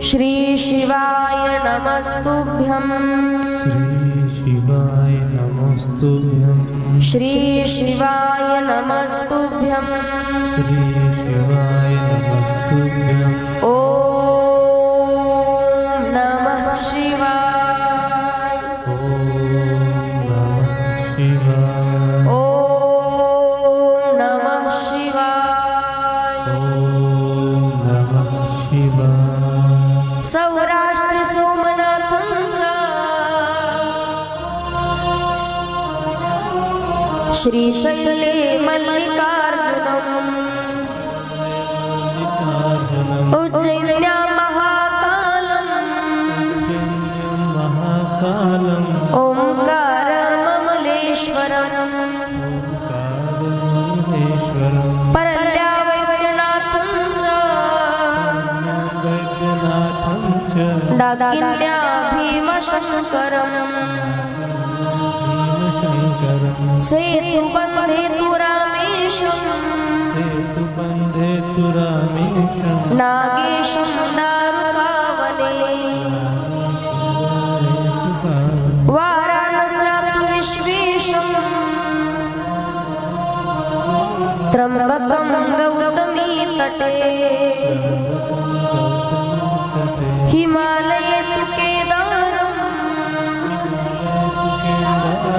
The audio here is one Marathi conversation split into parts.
श्री शिवाय नमस्तुभ्यं श्री शिवाय नमस्तुभ्यं श्री शिवाय नमस्तुभ्यं श्री शिवाय नमस्तुभ्यं ओम नमः शिवाय ओम नमः शिवाय ओम नमः शिवाय सौराष्ट्र सोमनाथंचा श्रीशैले मल्लिकार्जुनम् उज्जैन्या महाकालम् ओंकारममलेश्वरम् परल्या वैद्यनाथंचा डाकिन्या भीमशंकरम् सेतुबंधे तु रामेशं नागेशं दारुकावने वाराणस्यां तु विश्वेशं त्र्यंबकं गौतमी तटे हिमालये तु केदारम्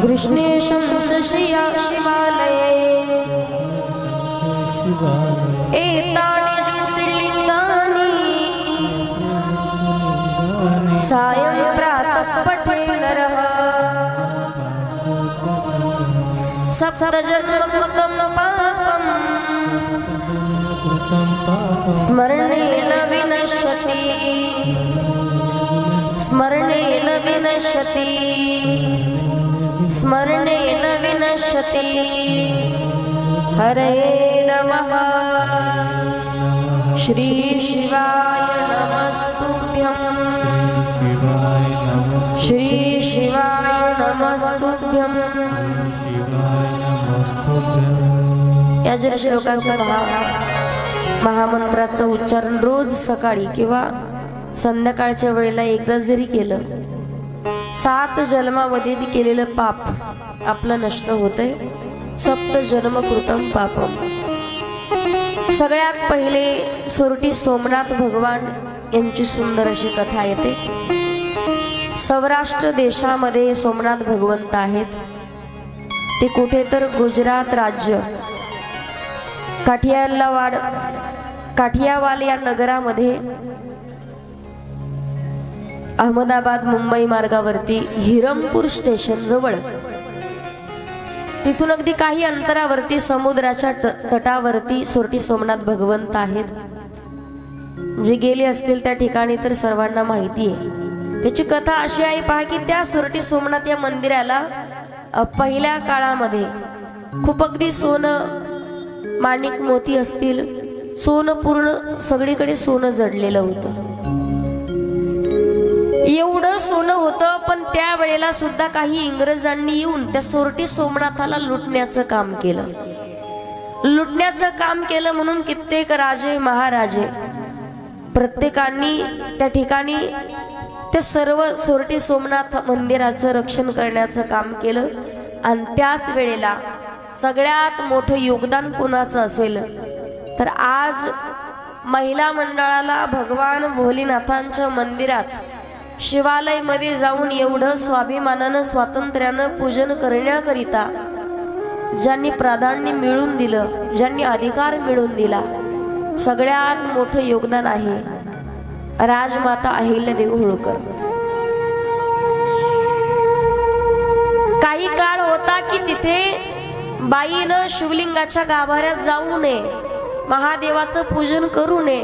कृष्णेशं च शिवालये एतानि ज्योतिर्लिङ्गानि सायं प्रातः पठे नरः सप्तजन्मकृतं पापं स्मरणेन विनश्यति स्मरणेन विनश्यति स्मरणेन विनश्यति हरे नमः श्री शिवाय नमस्तुभ्यं श्री शिवाय नमस्तुभ्यं या जर श्लोकांचा महामंत्राचं उच्चारण रोज सकाळी किंवा संध्याकाळच्या वेळेला एकदा जरी केलं 7 जन्मामध्ये केलेलं पाप आपलं नष्ट होतंय सप्त जन्म कृतम पापम। सगळ्यात पहिले सोरटी सोमनाथ भगवान यांची सुंदर अशी कथा येते। सौराष्ट्र देशामध्ये सोमनाथ भगवंत आहेत। ते कुठे तर गुजरात राज्य काठियावाल या नगरामध्ये अहमदाबाद मुंबई मार्गावरती हिरमपूर स्टेशन जवळ तिथून अगदी काही अंतरावरती समुद्राच्या तटावरती सोरटी सोमनाथ भगवंत आहेत। जे गेले असतील त्या ठिकाणी तर सर्वांना माहिती आहे। त्याची कथा अशी आहे पहा की त्या सोरटी सोमनाथ या मंदिराला पहिल्या काळामध्ये खूप अगदी सोनं माणिक मोती असतील सोनं पूर्ण सगळीकडे सोनं जडलेलं होतं। एवढं सोनं होतं पण त्या वेळेला सुद्धा काही इंग्रजांनी येऊन त्या सोरटी सोमनाथाला लुटण्याचं काम केलं। लुटण्याचं काम केलं म्हणून कित्येक राजे महाराजे प्रत्येकांनी त्या ठिकाणी ते सर्व सोरटी सोमनाथ मंदिराचं रक्षण करण्याचं काम केलं। आणि त्याच वेळेला सगळ्यात मोठं योगदान कोणाचं असेल तर आज महिला मंडळाला भगवान भोलेनाथांच्या मंदिरात शिवालय मध्ये जाऊन एवढं स्वाभिमानानं स्वातंत्र्यानं पूजन करण्याकरिता ज्यांनी प्राधान्य मिळवून दिलं ज्यांनी अधिकार मिळवून दिला सगळ्यात मोठं योगदान आहे राजमाता अहिल्यादेवी होळकर। काही काळ होता की तिथे बाईनं शिवलिंगाच्या गाभाऱ्यात जाऊ नये महादेवाचं पूजन करू नये।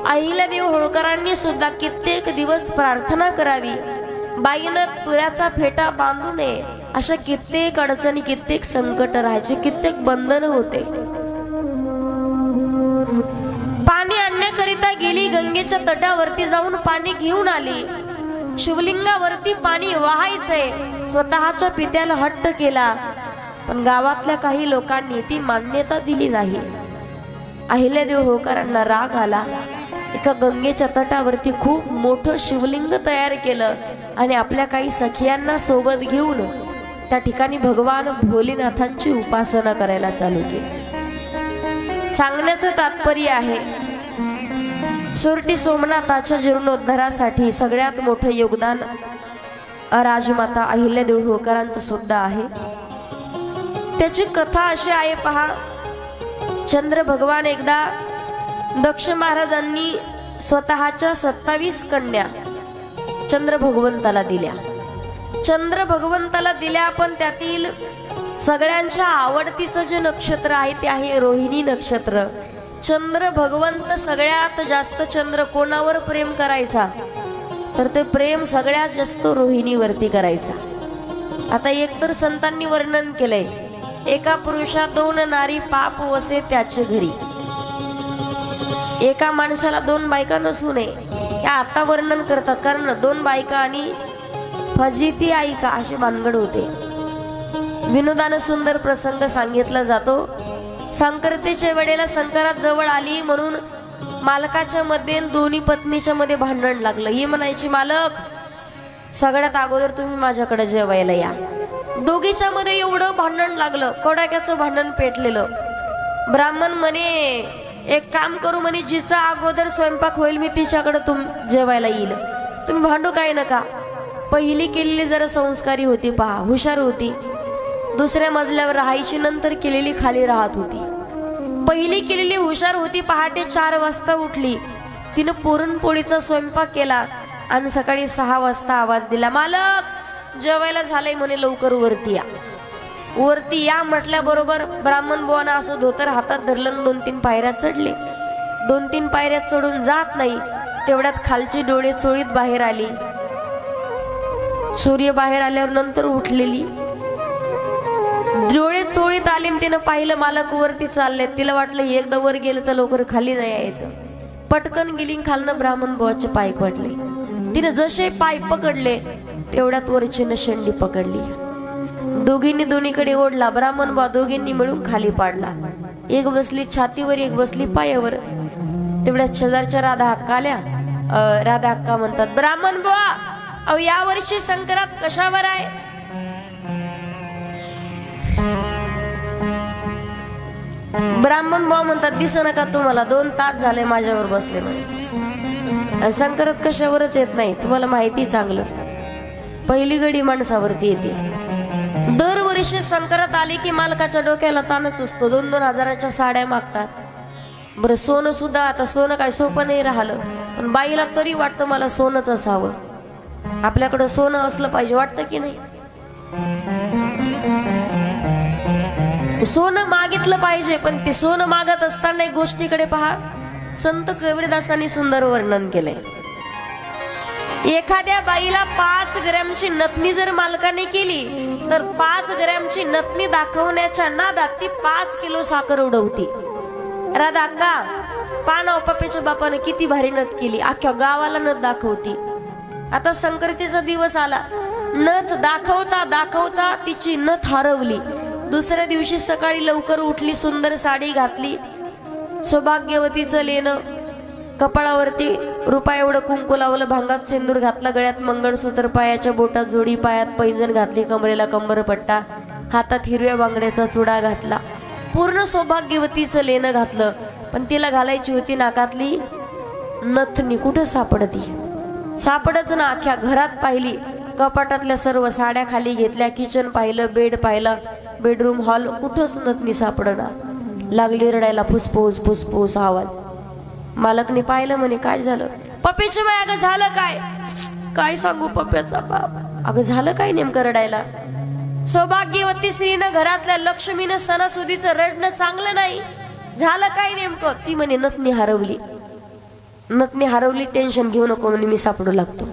अहिल्यादेवी होळकरांनी सुद्धा कित्येक दिवस प्रार्थना करावी बाईनं तुऱ्याचा फेटा बांधू नये अशा कित्येक अडचणी कित्येक संकट राहायचे कित्येक बंधन होते। पाणी आणण्याकरिता गेली गंगेच्या तटावरती जाऊन पाणी घेऊन आली। शिवलिंगावरती पाणी वाहायचंय स्वतःच्या पित्याला हट्ट केला पण गावातल्या काही लोकांनी ती मान्यता दिली नाही। अहिल्यादेवी होळकरांना राग आला एका गंगेच्या तटावरती खूप मोठं शिवलिंग तयार केलं आणि आपल्या काही सखियांना सोबत घेऊन त्या ठिकाणी भगवान भोलेनाथांची उपासना करायला चालू केली। सांगण्याचं तात्पर्य आहे, सोरटी सोमनाथाच्या जीर्णोद्धारासाठी सगळ्यात मोठं योगदान राजमाता अहिल्यादेवी होळकरांचं सुद्धा आहे। त्याची कथा अशी आहे पहा, चंद्र भगवान एकदा दक्ष महाराजांनी स्वतःच्या 27 कन्या चंद्र भगवंताला दिल्या। चंद्र भगवंताला दिल्या, पण त्यातील सगळ्यांच्या आवडतीचं जे नक्षत्र आहे ते आहे रोहिणी नक्षत्र। चंद्र भगवंत सगळ्यात जास्त चंद्र कोणावर प्रेम करायचा, तर ते प्रेम सगळ्यात जास्त रोहिणीवरती करायचा। आता एकतर संतांनी वर्णन केलंय, एका पुरुषा 2 नारी पाप वसे त्याचे घरी। एका माणसाला 2 बायका नसू नये, या आता वर्णन करतात, कारण 2 बायका आणि फजिती आई का अशी भानगड होते। विनोदानं सुंदर प्रसंग सांगितला जातो। संक्रांतीच्या वेळेला संक्रांत जवळ आली म्हणून मालकाच्या मध्ये दोन्ही पत्नीच्या मध्ये भांडण लागलं। ही म्हणायची, मालक सगळ्यात अगोदर तुम्ही माझ्याकडे जेवायला या। दोघीच्या मध्ये एवढं भांडण लागलं, कडाक्याचं भांडण पेटलेलं। ब्राह्मण म्हणे, एक काम करू म्हणे, जिचा अगोदर स्वयंपाक होईल मी तिच्याकडे जेवायला येईल, तुम्ही भांडू काय नका। पहिली केलेली जरा संस्कारी होती पहा, हुशार होती, दुसऱ्या मजल्यावर राहायची, नंतर केलेली खाली राहत होती। पहिली केलेली हुशार होती, पहाटे 4 वाजता उठली, तिनं पुरणपोळीचा स्वयंपाक केला आणि सकाळी 6 वाजता आवाज दिला, मालक जेवायला झालंय म्हणे, लवकर वरती या। वरती या म्हटल्याबरोबर ब्राह्मण बुवानं असं धोतर हातात धरलं, 2-3 पायऱ्या चढले। 2-3 पायऱ्या चढून जात नाही तेवढ्यात खालची डोळे चोळीत बाहेर आली। सूर्य बाहेर आल्यावर नंतर उठलेली, डोळे चोळीत आले, तिनं पाहिलं मालक वरती चालले। तिला वाटलं एकदा वर गेलं तर लवकर खाली नाही यायचं, पटकन गेली, खालनं ब्राह्मण बुवाचे पाय पडले। तिनं जसे पाय पकडले तेवढ्यात वरचीनं शेंडी पकडली। दोघींनी दोन्हीकडे ओढला, ब्राह्मण बुवा दोघींनी मिळून खाली पाडला। एक बसली छातीवर, एक बसली पायावर। तेवढ्यात शेजारच्या राधा अक्का आल्या। राधा अक्का म्हणतात, ब्राह्मण बुवा अहो या वर्षी संक्रांत कशावर आहे? ब्राह्मण बुवा म्हणतात, दिसना का तुम्हाला, 2 तास झाले माझ्यावर बसले म्हणे, आणि संक्रांत कशावरच येत नाही, तुम्हाला माहिती चांगलं, पहिली गडी माणसावरती येते। दरवर्षी संक्रांत आली की मालकाच्या डोक्याला ताणच असतो, 2-2 हजाराच्या साड्या मागतात। बरं सोनं सुद्धा, आता सोनं काय सोपं नाही राहिलं, पण बाईला तरी वाटतं मला सोनंच असावं, आपल्याकडं सोनं असलं पाहिजे, वाटतं की नाही? सोनं मागितलं पाहिजे, पण ते सोनं मागत असताना एक गोष्टीकडे पहा, संत कबीरदासांनी सुंदर वर्णन केलंय। एखाद्या बाईला 5 ग्रॅमची नथनी जर मालकाने केली तर 5 ग्रॅमची नथनी दाखवण्याच्या नादात ती 5 किलो साखर उडवती। राधा अक्का पानाव पप्पेच्या बापाने किती भारी नथ केली, अख्ख्या गावाला नथ दाखवती। आता संक्रांतीचा दिवस आला, नथ दाखवता दाखवता तिची नथ हरवली। दुसऱ्या दिवशी सकाळी लवकर उठली, सुंदर साडी घातली, सौभाग्यवतीचं लेणं, कपाळावरती रुपया एवढं कुंकू लावलं, भांगात सिंदूर घातला, गळ्यात मंगळसूत्र, पायाच्या बोटात जोडी, पायात पैंजण घातली, कमरेला कंबरपट्टा, हातात हिरव्या बांगड्याचा चुडा घातला, पूर्ण सौभाग्यवतीचं लेणं घातलं। पण तिला घालायची होती नाकातली नथनी, कुठं सापडती? सापडच ना। अख्ख्या घरात पाहिली, कपाटातल्या सर्व साड्या खाली घेतल्या, किचन पाहिलं, बेड पाहिला, बेडरूम हॉल, कुठंच नथनी सापडना। लागली रडायला, फुसफुस फुसफुस आवाज। मालकने पाहिलं, म्हणे काय झालं? पप्पेच्या बाई अगं झालं काय? काय सांगू पप्प्याचा बाप, अगं झालं काय नेमकं रडायला? सौभाग्यवती स्त्रीनं घरातल्या लक्ष्मीनं सणासुदीचं रडणं चांगलं नाही, झालं काय नेमकं? ती म्हणे नथनी हरवली। नथनी हरवली, टेन्शन घेऊ नको म्हणे, मी सापडू लागतो।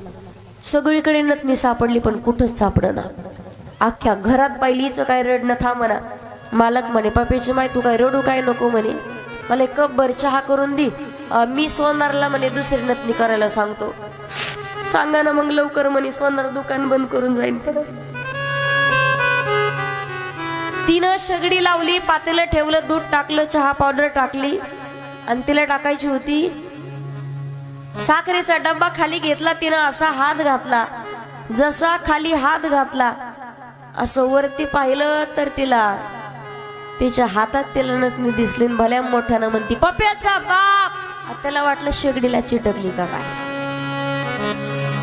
सगळीकडे नथनी सापडली पण कुठंच सापडना। अख्ख्या घरात पाहिलीच काय रडणं थांबना। मालक म्हणे, पप्पेची माय तू काय रडू काय नको म्हणे, मला एक कप भर चहा करून दी, मी सोनारला म्हणे दुसरी नथनी करायला सांगतो। सांगा ना मग लवकर म्हणे, सोनार दुकान बंद करून जाईन। तिनं शेगडी लावली, पातेलं ठेवलं, दूध टाकलं, चहा पावडर टाकली आणि तिला टाकायची होती साखरेचा डब्बा खाली घेतला तिनं, असा हात घातला, जसा खाली हात घातला असं वरती पाहिलं तर तिच्या हातात तिला नथनी दिसली. भल्या मोठ्यानं म्हणती पप्याचा बाप. त्याला वाटलं शेगडीला चिटकली का काय,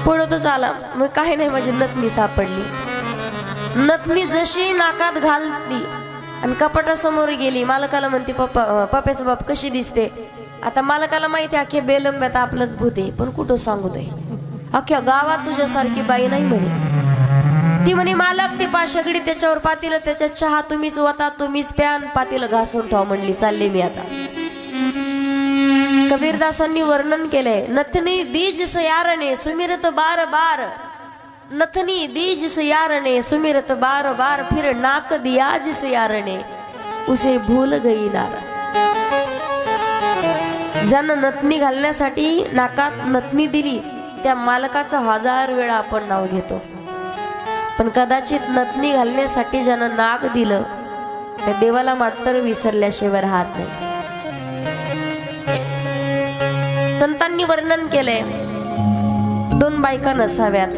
पळतच आला. मग काही नाही, माझी नथनी सापडली. नथनी जशी नाकात घालली आणि कपाटासमोर गेली, मालकाला म्हणते पप्याचा बाप कशी दिसते. आता मालकाला माहिती अख्ख्या बेलंब्यात आपलंच भूत आहे, पण कुठं सांगू दे, अख्ख्या गावात तुझ्यासारखी बाई नाही म्हणे. ती म्हणे मालक ती पाशगडी त्याच्यावर पातीलं, त्याच्यात चहा तुम्हीच वता, तुम्हीच प्यान, पातीलं घासून ठेवा म्हणली. चालले मी आता. कबीरदासांनी वर्णन केलंय, नथनी these say यारने सुमिरत bar bar, Nathni these से यारने सुमिरत बार बार, फिर नाक दिया जिस यारने उसे भूल गई नार. ज्यानं नथनी घालण्यासाठी नाकात नथनी दिली त्या मालकाचं 1000 वेळा आपण नाव घेतो, पण कदाचित नथनी घालण्यासाठी ज्यानं नाक दिलं त्या देवाला मात्र विसरल्याशिवाय राहत नाही. संतांनी वर्णन केलंय, 2 बायका नसाव्यात.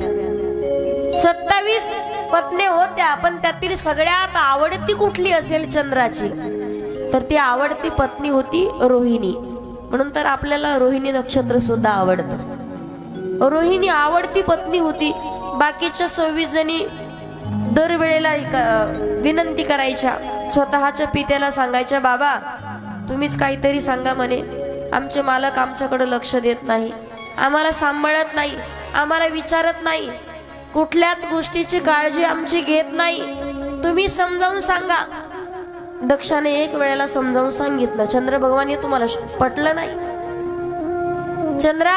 27 पत्नी होत्या, पण त्यातील सगळ्यात आवडती कुठली असेल चंद्राची, तर ती आवडती पत्नी होती रोहिणी. म्हणून तर आपल्याला रोहिणी नक्षत्र सुद्धा आवडतं. रोहिणी आवडती पत्नी होती. बाकीच्या 26 जणी दरवेळेला विनंती करायच्या, स्वतःच्या पित्याला सांगायच्या, बाबा तुम्हीच काहीतरी सांगा म्हणे, आमचे मालक आमच्याकडे लक्ष देत नाही, आम्हाला सांभाळत नाही, आम्हाला विचारत नाही, कुठल्याच गोष्टीची काळजी आमची घेत नाही, तुम्ही समजावून सांगा. दक्षाने 1 वेळेला समजावून सांगितलं. चंद्र भगवान, हे तुम्हाला पटलं नाही. चंद्रा,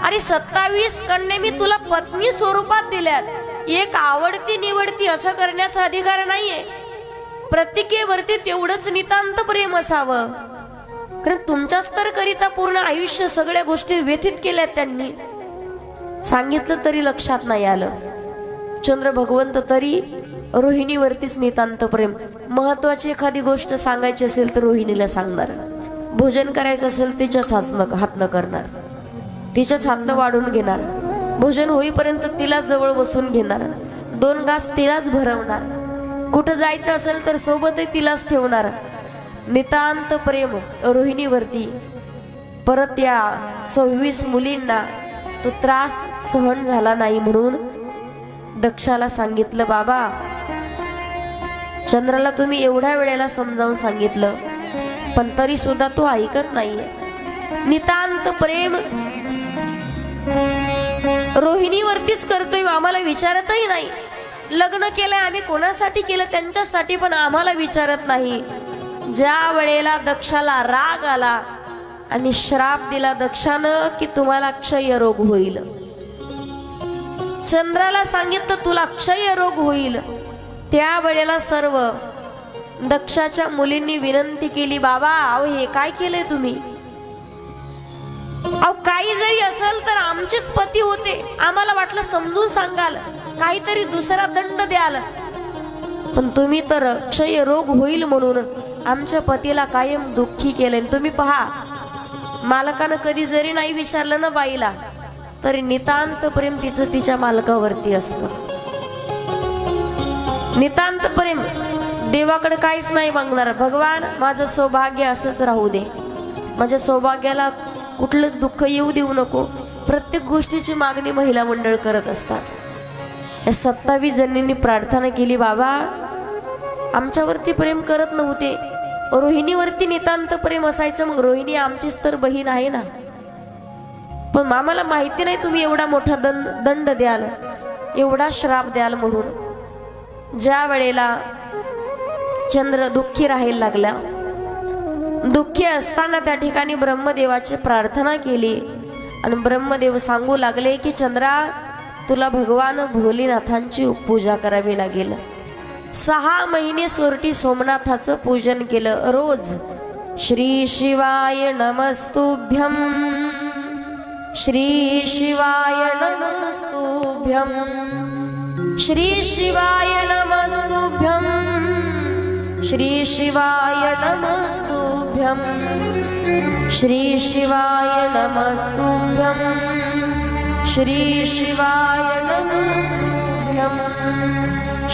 अरे 27 कन्या मी तुला पत्नी स्वरूपात दिल्यात, एक आवडती निवडती असं करण्याचा अधिकार नाहीये. प्रत्येकेवरती तेवढंच नितांत प्रेम असावं. कारण तुमच्याच तर करिता पूर्ण आयुष्य सगळ्या गोष्टी व्यथित केल्यात त्यांनी. सांगितलं तरी लक्षात नाही आलं. चंद्र भगवंत तरी रोहिणीवरतीच नितांत प्रेम. महत्वाची एखादी गोष्ट सांगायची असेल तर रोहिणीला सांगणार, भोजन करायचं असेल तिच्याच हातनं करणार, तिच्याच हातनं वाढून घेणार, भोजन होईपर्यंत तिला जवळ बसून घेणार, 2 घास तिलाच भरवणार, कुठं जायचं असेल तर सोबतही तिलाच ठेवणार. नितांत प्रेम रोहिणीवरती. परत या 26 मुलींना तो त्रास सहन झाला नाही, म्हणून दक्षाला सांगितलं, बाबा चंद्राला तुम्ही एवढ्या वेळेला समजावून सांगितलं, पण तरी सुद्धा तो ऐकत नाहीये. नितांत प्रेम रोहिणीवरतीच करतोय, आम्हाला विचारतही नाही. लग्न केलंय आम्ही कोणासाठी केलं, त्यांच्यासाठी, पण आम्हाला विचारत नाही. ज्या वेळेला दक्षाला राग आला आणि श्राप दिला दक्षानं की तुम्हाला क्षय रोग होईल, चंद्राला सांगितलं तुला क्षय रोग होईल, त्या वेळेला सर्व दक्षाच्या मुलींनी विनंती केली, बाबा अहो हे काय केलंय तुम्ही, अहो काही जरी असेल तर आमचेच पती होते, आम्हाला वाटलं समजून सांगाल, काहीतरी दुसरा दंड द्याल, पण तुम्ही तर क्षय रोग होईल म्हणून आमच्या पतीला कायम दुःखी केले. तुम्ही पहा, मालकानं कधी जरी नाही विचारलं ना बाईला, तरी नितांत प्रेम तिचं तिच्या मालकावरती असतं. नितांत प्रेम. देवाकडे काहीच नाही मागणार, भगवान माझं सौभाग्य असंच राहू दे, माझ्या सौभाग्याला कुठलंच दुःख येऊ देऊ नको. प्रत्येक गोष्टीची मागणी महिला मंडळ करत असतात. या 27 जणींनी प्रार्थना केली, बाबा आमच्यावरती प्रेम करत नव्हते, रोहिणीवरती नितांत प्रेम असायचं, मग रोहिणी आमचीच तर बहीण आहे ना, पण आम्हाला माहिती नाही तुम्ही एवढा मोठा दंड द्याल, एवढा श्राप द्याल म्हणून. ज्या वेळेला चंद्र दुःखी राहायला लागला, दुःखी असताना त्या ठिकाणी ब्रह्मदेवाची प्रार्थना केली आणि ब्रह्मदेव सांगू लागले की चंद्रा तुला भगवान भोलेनाथांची पूजा करावी लागेल. 6 महिने सोरटी सोमनाथाचं पूजन केलं. रोज श्री शिवाय नमस्तुभ्यं, श्री शिवाय नमस्तुभ्यं, श्री शिवाय नमस्तुभ्यं, श्री शिवाय नमस्तुभ्यं श्री शिवाय नमस्तुभ्यं श्री शिवाय नमस्तुभ्यं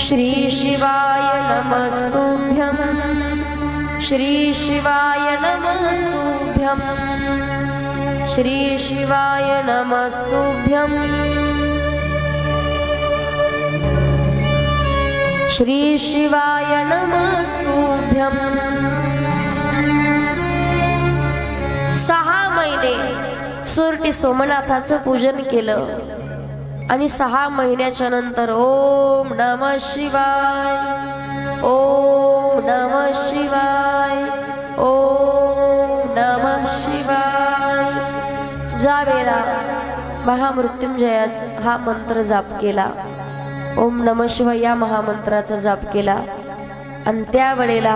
श्री शिवाय नमस्तुभ्यं श्री शिवाय नमस्तुभ्यं श्री शिवाय नमस्तुभ्यं श्री शिवाय नमस्तुभ्यं 6 महिने सुरटी सोमनाथाचं पूजन केलं आणि 6 महिन्याच्या नंतर ओम नमः शिवाय ओम नमः शिवाय ओम नमः शिवाय ज्या वेळेला महामृत्युंजयाचा हा मंत्र जाप केला, ओम नमः शिवाय या महामंत्राचा जाप केला आणि त्यावेळेला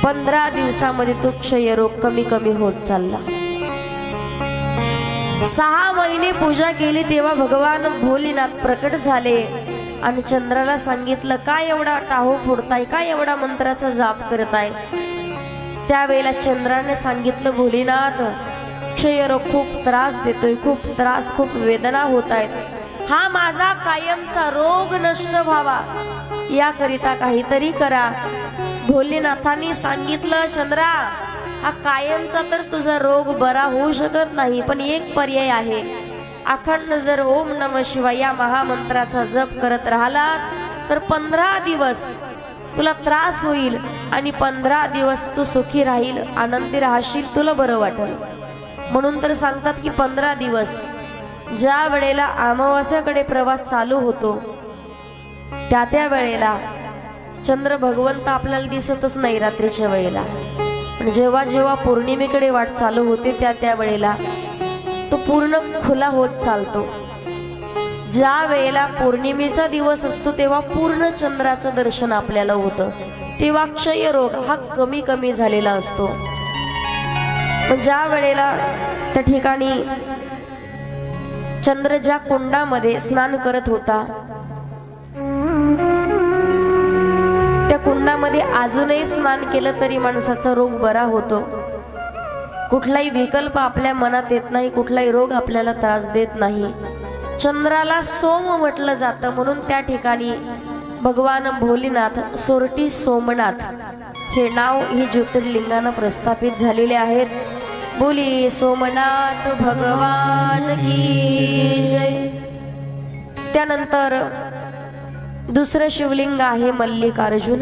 15 दिवसामध्ये तो क्षयरोग कमी कमी होत चालला. 6 महिने पूजा केली तेव्हा भगवान भोलेनाथ प्रकट झाले आणि चंद्राला सांगितलं, काय एवढा टाहो फोडताय, काय एवढा मंत्राचा जाप करताय. त्यावेळेला चंद्राने सांगितलं, भोलेनाथ क्षयरोग खूप त्रास देतोय, खूप त्रास, खूप वेदना होत आहेत. हा माझा कायमचा रोग नष्ट व्हावा याकरिता काहीतरी करा. भोलेनाथांनी सांगितलं, चंद्रा हा कायमचा तर तुझा रोग बरा होऊ शकत नाही, पण एक पर्याय आहे. अखंड जर ओम नमः शिवाय या महामंत्राचा जप करत राहिलात तर 15 दिवस तुला त्रास होईल आणि 15 दिवस तू सुखी राहील, आनंदी राहशील, तुला बरं वाटेल. म्हणून तर सांगतात की 15 दिवस ज्या वेळेला अमावास्याकडे प्रवास चालू होतो त्या वेळेला चंद्र भगवंत आपल्याला दिसतच नाही रात्रीच्या वेळेला, पण जेव्हा जेव्हा पौर्णिमेकडे वाट चालू होते त्या वेळेला तो पूर्ण खुला होत चालतो. ज्या वेळेला पौर्णिमेचा दिवस असतो तेव्हा पूर्ण चंद्राचं दर्शन आपल्याला होतं, तेव्हा क्षयरोग हा कमी कमी झालेला असतो. पण ज्या वेळेला त्या ठिकाणी चंद्र ज्या कुंडामध्ये स्नान करत होता त्या कुंडामध्ये अजूनही स्नान केलं तरी माणसाचा रोग बरा होतो. कुठलाही विकल्प आपल्या मनात येत नाही, कुठलाही रोग आपल्याला त्रास देत नाही. चंद्राला सोम म्हटलं जातं, म्हणून त्या ठिकाणी भगवान भोलेनाथ सोरटी सोमनाथ हे नाव ही ज्योतिर्लिंगानं प्रस्थापित झालेले आहेत. बोली सोमनाथ भगवान की जय. त्यानंतर दुसरं शिवलिंग आहे मल्लिकार्जुन.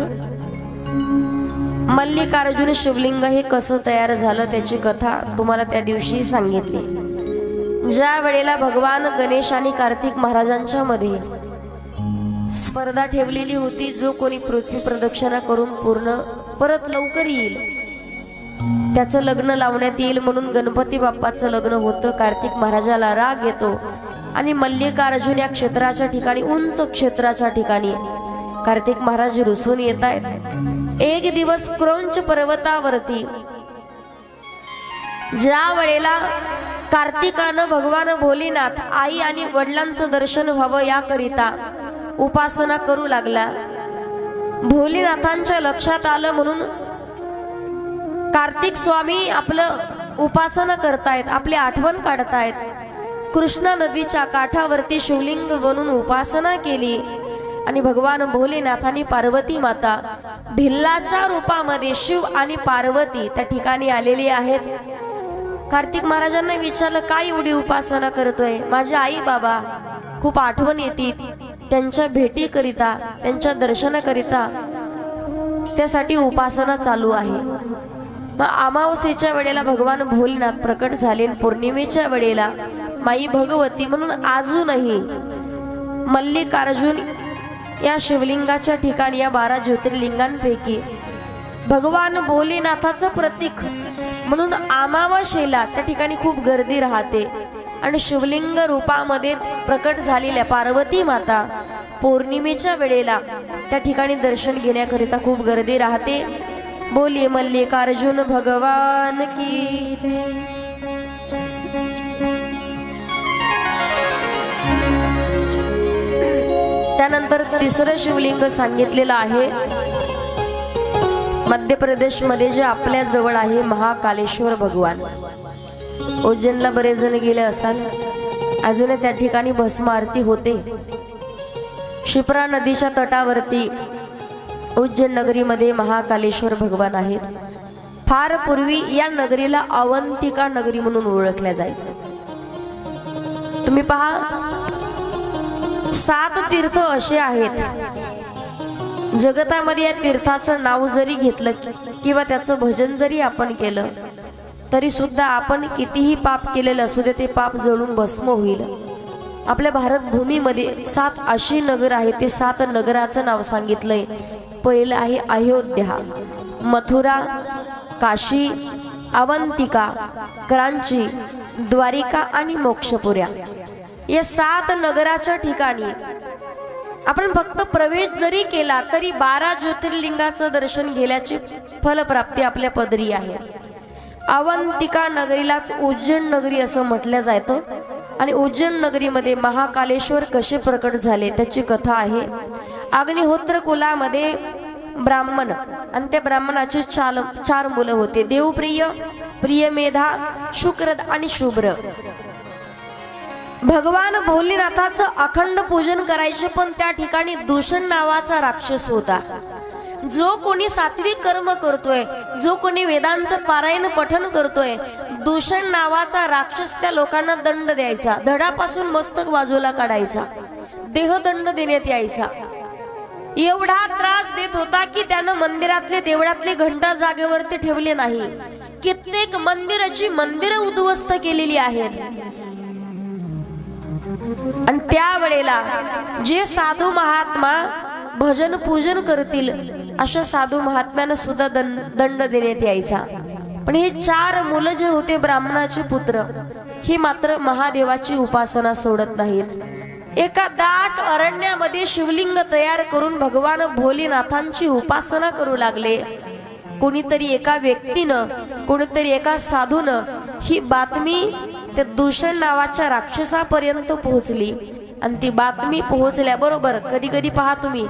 मल्लिकार्जुन शिवलिंग हे कसं तयार झालं त्याची कथा तुम्हाला त्या दिवशी सांगितली. ज्या वेळेला भगवान गणेश आणि कार्तिक महाराजांच्या मध्ये स्पर्धा ठेवलेली होती, जो कोणी पृथ्वी प्रदक्षिणा करून पूर्ण परत लवकर येईल त्याचं लग्न लावण्यात येईल, म्हणून गणपती बाप्पाचं लग्न होतं. कार्तिक महाराजाला राग येतो आणि मल्लिकार्जुन या क्षेत्राच्या ठिकाणी, उंच क्षेत्राच्या ठिकाणी कार्तिक महाराज रुसून येत आहेत. एक दिवस क्रौंच पर्वतावरती ज्या वेळेला कार्तिकानं भगवान भोलेनाथ आई आणि वडिलांचं दर्शन व्हावं याकरिता उपासना करू लागला. भोलेनाथांच्या लक्षात आलं म्हणून कार्तिक स्वामी आपलं उपासना करतायत, आपली आठवण काढतायत. कृष्णा नदीच्या काठावरती शिवलिंग बनून उपासना केली आणि भगवान भोलेनाथांनी पार्वती माता भिल्लाच्या रूपामध्ये शिव आणि पार्वती त्या ठिकाणी आलेली आहेत. कार्तिक महाराजांना विचारलं, काय एवढी उपासना करतोय? माझे आई बाबा खूप आठवण येते, त्यांच्या भेटीकरिता, त्यांच्या दर्शनाकरिता त्यासाठी उपासना चालू आहे. मग अमावस्येच्या वेळेला भगवान भोलेनाथ प्रकट झाले. पौर्णिमेच्या वेळेला माई भगवती म्हणून अजूनही मल्लिकार्जुन या शिवलिंगाच्या ठिकाणी या 12 ज्योतिर्लिंगांपैकी भगवान भोलेनाथाचं प्रतीक म्हणून अमावस्येला त्या ठिकाणी खूप गर्दी राहते आणि शिवलिंग रूपामध्ये प्रकट झालेल्या पार्वती माता पौर्णिमेच्या वेळेला त्या ठिकाणी दर्शन घेण्याकरिता खूप गर्दी राहते. बोलिये मल्लिकार्जुन भगवान की जय. त्यानंतर तिसरं शिवलिंग सांगितलेलं आहे मध्य प्रदेशमध्ये जे आपल्या जवळ आहे महाकालेश्वर भगवान. उज्जैनला बरेच जण गेले असाल, अजूनही त्या ठिकाणी भस्म आरती होते. शिप्रा नदीच्या तटावरती उज्जैन नगरीमध्ये महाकालेश्वर भगवान आहेत. फार पूर्वी या नगरीला अवंतिका नगरी म्हणून ओळखल्या जायचं. तुम्ही पहा, 7 तीर्थ असे आहेत जगतामध्ये. या तीर्थाचं नाव जरी घेतलं किंवा त्याचं भजन जरी आपण केलं तरी सुद्धा आपण कितीही पाप केलेलं असू दे, ते पाप जळून भस्म होईल. आपल्या भारत भूमीमध्ये 7 अशी नगर आहेत. ते 7 नगराचं नाव सांगितलंय. पहिलं आहे अयोध्या, मथुरा, काशी, अवंतिका, क्रांची, द्वारिका आणि मोक्षपुऱ्या. या 7 नगराच्या ठिकाणी आपण फक्त प्रवेश जरी केला तरी 12 ज्योतिर्लिंगाचं दर्शन घेण्याची फलप्राप्ती आपल्या पदरी आहे. अवंतिका नगरीलाच उज्जैन नगरी असं म्हटलं जातं. आणि उज्जैन नगरीमध्ये महाकालेश्वर कसे प्रकट झाले त्याची कथा आहे. अग्निहोत्र कुलामध्ये ब्राह्मण, आणि त्या ब्राह्मणाचे 4 मुलं होते. देवप्रिय, प्रियमेधा, शुक्रद आणि शुभ्र. भगवान भोलेनाथाचं अखंड पूजन करायचे, पण त्या ठिकाणी दूषण नावाचा राक्षस होता. जो कोणी सात्विक कर्म करतोय, जो कोणी वेदांचं पारायण पठण करतोय, दूषण नावाचा राक्षस त्या लोकांना दंड द्यायचा. धडापासून मस्तक बाजूला काढायचा, देहदंड देण्यात यायचा. एवढा त्रास देत होता की त्यानं मंदिरातले देवळातले घंटा जागेवरती ठेवले नाही. कित्येक मंदिरं उद्ध्वस्त केलेली आहेत. आणि त्या वेळेला जे साधू महात्मा भजन पूजन करतील अशा साधू महात्म्यांना सुद्धा दंड देण्यात यायचा. पण हे 4 मुलं जे होते ब्राह्मणाचे पुत्र, ही मात्र महादेवाची उपासना सोडत नाहीत. एका दाट अरण्यामध्ये शिवलिंग तयार करून भगवान भोलेनाथांची उपासना करू लागले. कोणीतरी एका व्यक्तीनं, कोणीतरी एका साधूनं ही बातमी त्या दूषण नावाच्या राक्षसापर्यंत पोहोचली. आणि ती बातमी पोहोचल्याबरोबर, कधी कधी पहा तुम्ही,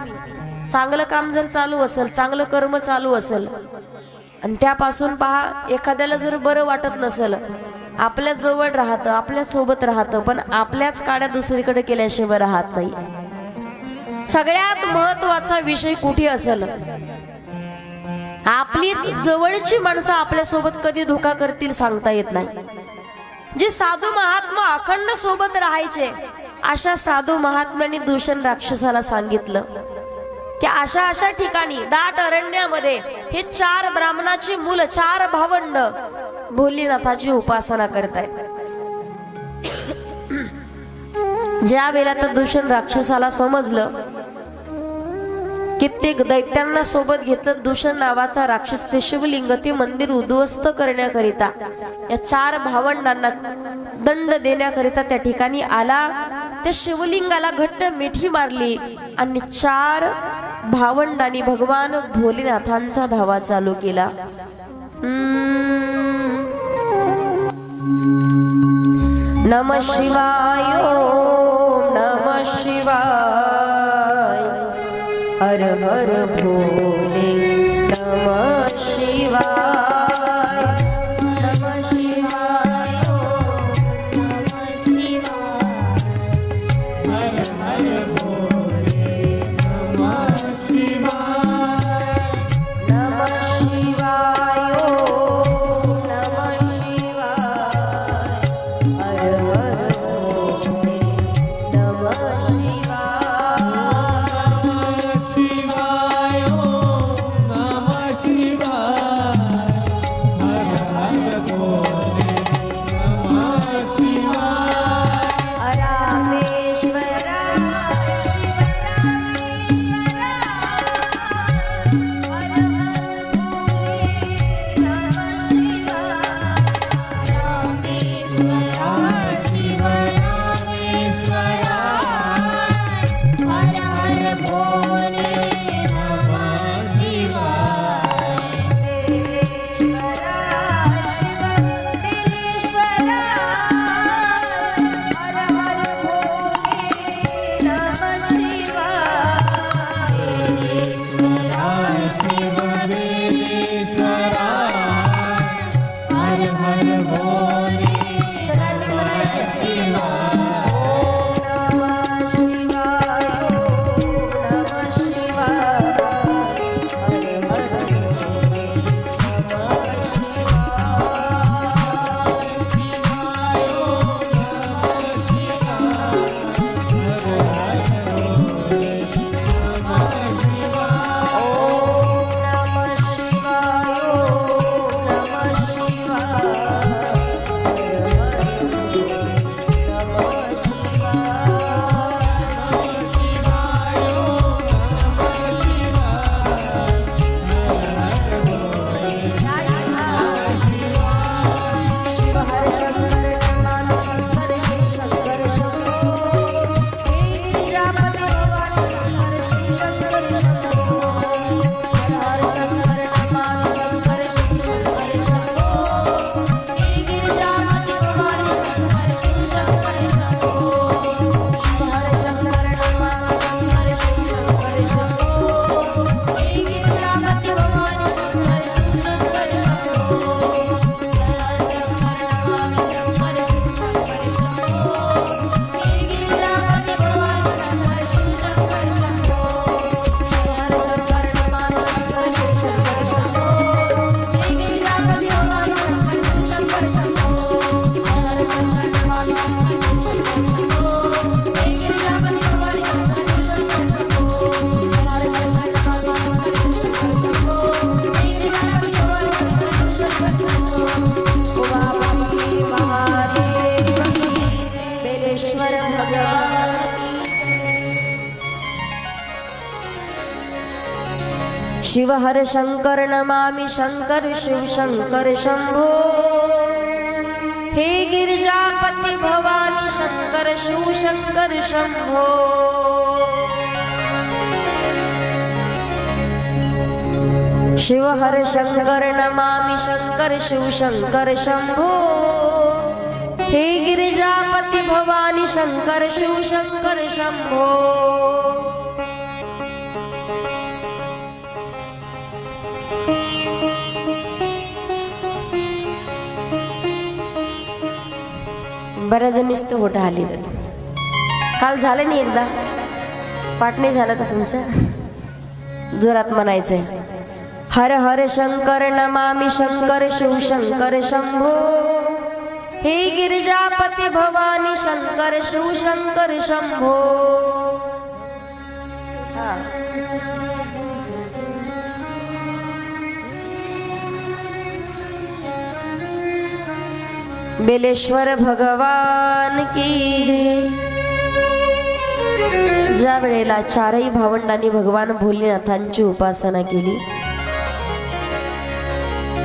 चांगलं काम जर चालू असेल, चांगलं कर्म चालू असेल, आणि त्यापासून पहा एखाद्याला जर बरं वाटत नसेल, आपल्या जवळ राहतं, आपल्या सोबत राहतं, पण आपल्याच काड्या दुसरीकडे केल्याशिवाय राहत नाही. सगळ्यात महत्वाचा विषय कुठे असेल, आपलीच जवळची माणसं आपल्या सोबत कधी धोका करतील सांगता येत नाही. जे साधू महात्मा अखंड सोबत राहायचे, अशा साधू महात्म्यांनी दूषण राक्षसाला सांगितलं की अशा ठिकाणी दाट अरण्यामध्ये हे 4 ब्राह्मणाची मुलं, 4 भावंड भोलेनाथाची उपासना करतायत. ज्या वेळेला तर दूषण राक्षसाला समजलं, कित्येक दैत्यांना सोबत घेतलं. दूषण नावाचा राक्षस ते शिवलिंग, ते मंदिर उद्ध्वस्त करण्याकरिता, या 4 भावंडांना दंड देण्याकरिता त्या ठिकाणी आला. त्या शिवलिंगाला घट्ट मिठी मारली आणि 4 भावंडांनी भगवान भोलेनाथांचा धावा चालू केला. नमः शिवाय, ओम नमः शिवाय, हर हर भोले नमः शिवाय, नमः शिवाय, नमः शिवाय, हर हर भोले नमः शिवाय, नमः शिवाय, ओम नमः शिवाय, हर हर भोले नमः शिवाय, नमः शिवाय, ओम बलेश्वर भगवान शिव हर शंकर नमामि शंकर शिव शंकर शंभो हे गिरिजापति भवानी शंकर शिव शंकर शंभो शिव हर शंकर नमामि शंकर शिव शंकर शंभो हे गिरिजापति भवानी शंकर शिव शंकर शंभो बऱ्याच जणीच तर होता आली काल झालं नाही एकदा पाठ नाही झालं का तुमचं जोरात म्हणायचंय हर हर शंकर नमामि शंकर शिव शंकर शंभो हे गिरिजापति भवानी शंकर शिव शंकर शंभो बेलेश्वर भगवान की जय। ज्या वेळेला चारही भावंडांनी भगवान भोलेनाथांची उपासना केली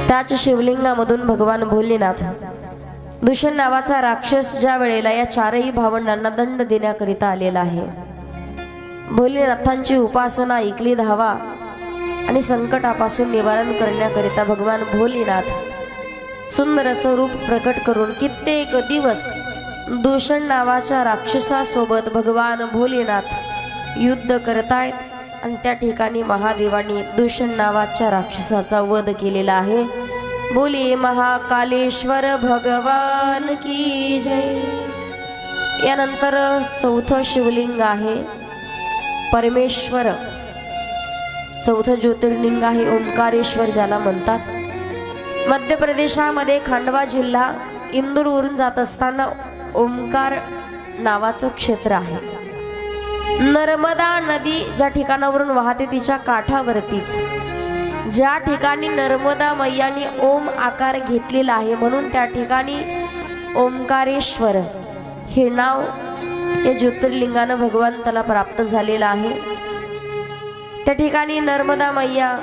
त्याच शिवलिंगामधून भगवान भोलेनाथ दूषण नावाचा राक्षस ज्या वेळेला या चारही भावंडांना दंड देण्याकरिता आलेला आहे भोलेनाथांची उपासना ऐकली धावा आणि संकटापासून निवारण करण्याकरिता भगवान भोलेनाथ सुंदर असं रूप प्रकट करून कित्येक दिवस दूषण नावाच्या राक्षसासोबत भगवान भोलेनाथ युद्ध करतायत आणि त्या ठिकाणी महादेवानी दूषण नावाच्या राक्षसाचा वध केलेला आहे बोलिये महाकालेश्वर भगवान की जय। यानंतर चौथं शिवलिंग आहे परमेश्वर चौथं ज्योतिर्लिंग आहे ओंकारेश्वर ज्याला म्हणतात मध्य प्रदेशामध्ये खांडवा जिल्हा इंदूरवरून जात असताना ओंकार नावाचं क्षेत्र आहे नर्मदा नदी ज्या ठिकाणावरून वाहते तिच्या काठावरतीच ज्या ठिकाणी नर्मदा मैयाने ओम आकार घेतलेला आहे म्हणून त्या ठिकाणी ओंकारेश्वर हे नाव या ज्योतिर्लिंगानं भगवंताला प्राप्त झालेलं आहे त्या ठिकाणी नर्मदा मैया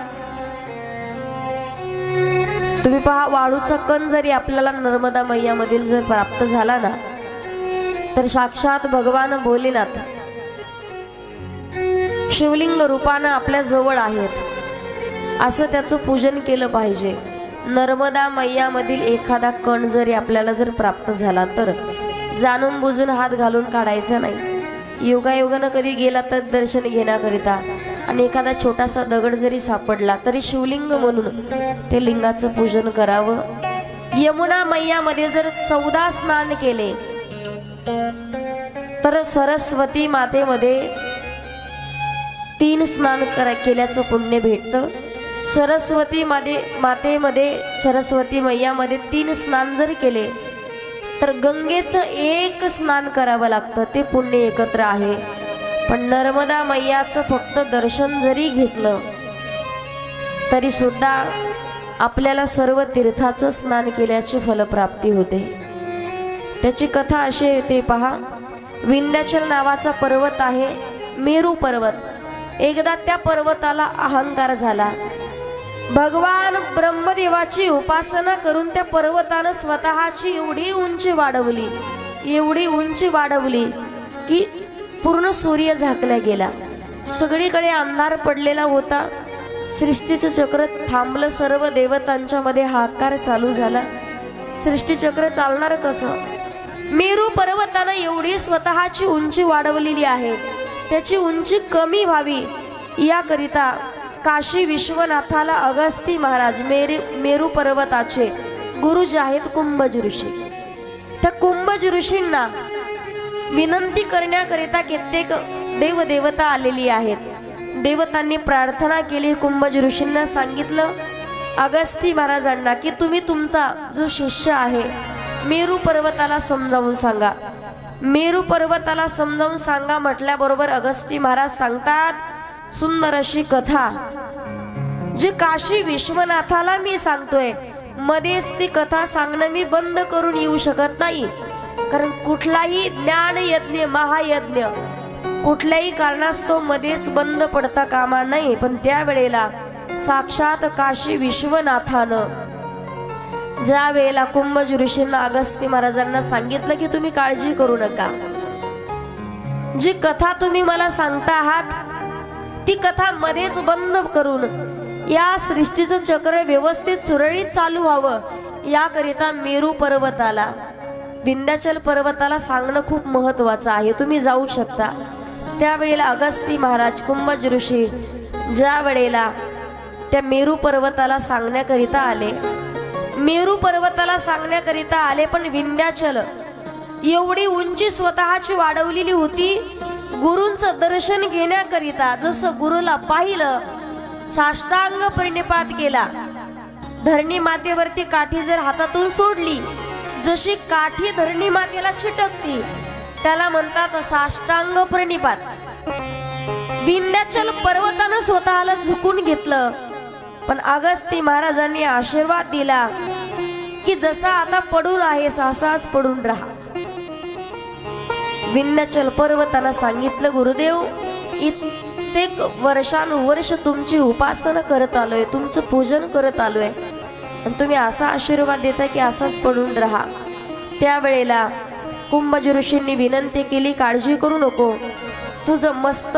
तुम्ही पहा वाळूचा कण जरी आपल्याला नर्मदा मैयामधील जर प्राप्त झाला ना तर साक्षात भगवान भोलेनाथ शिवलिंग रूपानं आपल्या जवळ आहेत असं त्याचं पूजन केलं पाहिजे नर्मदा मैयामधील एखादा कण जरी आपल्याला जर प्राप्त झाला तर जाणून बुजून हात घालून काढायचा नाही योगायोगानं कधी गेला तर दर्शन घेण्याकरिता आणि एखादा छोटासा दगड जरी सापडला तरी शिवलिंग म्हणून ते लिंगाचं पूजन करावं यमुना मैयामध्ये जर 14 स्नान केले तर सरस्वती मातेमध्ये 3 स्नान केल्याचं पुण्य भेटतं सरस्वती मातेमध्ये सरस्वती मैयामध्ये 3 स्नान जर केले तर गंगेचं 1 स्नान करावं लागतं ते पुण्य एकत्र आहे पण नर्मदा मैयाचं फक्त दर्शन जरी घेतलं तरी सुद्धा आपल्याला सर्व तीर्थाचं स्नान केल्याची फलप्राप्ती होते त्याची कथा अशी येते पहा विंध्याचल नावाचा पर्वत आहे मेरू पर्वत एकदा त्या पर्वताला अहंकार झाला भगवान ब्रह्मदेवाची उपासना करून त्या पर्वतानं स्वतःची एवढी उंची वाढवली की पूर्ण सूर्य झाकला गेला सगळीकडे अंधार पडलेला होता सृष्टीचं चक्र थांबलं सर्व देवतांच्या मध्ये हाकार चालू झाला सृष्टीचक्र चालणार कसं मेरू पर्वतानं एवढी स्वतःची उंची वाढवलेली आहे त्याची उंची कमी व्हावी याकरिता काशी विश्वनाथाला अगस्ती महाराज मेरू पर्वताचे गुरु जे आहेत कुंभज ऋषी त्या कुंभज ऋषींना विनंती करण्याकरिता कित्येक देवदेवता आलेली आहेत देवतांनी प्रार्थना केली कुंभज ऋषींना सांगितलं अगस्ती महाराजांना की तुम्ही तुमचा जो शिष्य आहे मेरू पर्वताला समजावून सांगा मेरू पर्वताला समजावून सांगा म्हटल्याबरोबर अगस्ती महाराज सांगतात सुंदर अशी कथा जी काशी विश्वनाथाला मी सांगतोय मध्येच ती कथा सांगणं मी बंद करून येऊ शकत नाही कारण कुठलाही ज्ञान यज्ञ महायज्ञ कुठल्याही कारणास्तव मध्येच बंद पडता कामा नये. पण त्यावेळेला साक्षात काशी विश्वनाथानं ज्या वेळेला कुंभज ऋषींना अगस्त्य महाराजांना सांगितलं की तुम्ही काळजी करू नका, जी कथा तुम्ही मला सांगता आहात ती कथा मध्येच बंद करून या सृष्टीचं चक्र व्यवस्थित सुरळीत चालू व्हावं याकरिता मेरू पर्वताला विंध्याचल पर्वताला सांगणं खूप महत्वाचं आहे. तुम्ही जाऊ शकता. त्यावेळेला अगस्त्य महाराज कुंभज ऋषी ज्या वेळेला त्या मेरू पर्वताला सांगण्याकरिता आले, मेरू पर्वताला सांगण्याकरिता आले, पण विंध्याचल एवढी उंची स्वतःची वाढवलेली होती. गुरूंचं दर्शन घेण्याकरिता जसं गुरुला पाहिलं साष्टांग प्रणिपात केला. धरणी मातेवरती काठी जर हातातून सोडली जशी काठी धरणी मातेला चिटकती त्याला म्हणतात साष्टांग प्रणिपात. विंध्याचल पर्वतानं स्वतःला झुकून घेतलं, पण अगस्त्य महाराजांनी आशीर्वाद दिला की जसा आता पडून आहेस असाच पडून राहा. विंध्याचल पर्वतानं सांगितलं गुरुदेव कित्येक वर्षानुवर्ष तुमची उपासना करत आलोय, तुमचं पूजन करत आलोय आणि तुम्ही असा आशीर्वाद देता की असाच पडून राहा. त्यावेळेला कुंभज ऋषींनी विनंती केली काळजी करू नको, तुझं मस्तक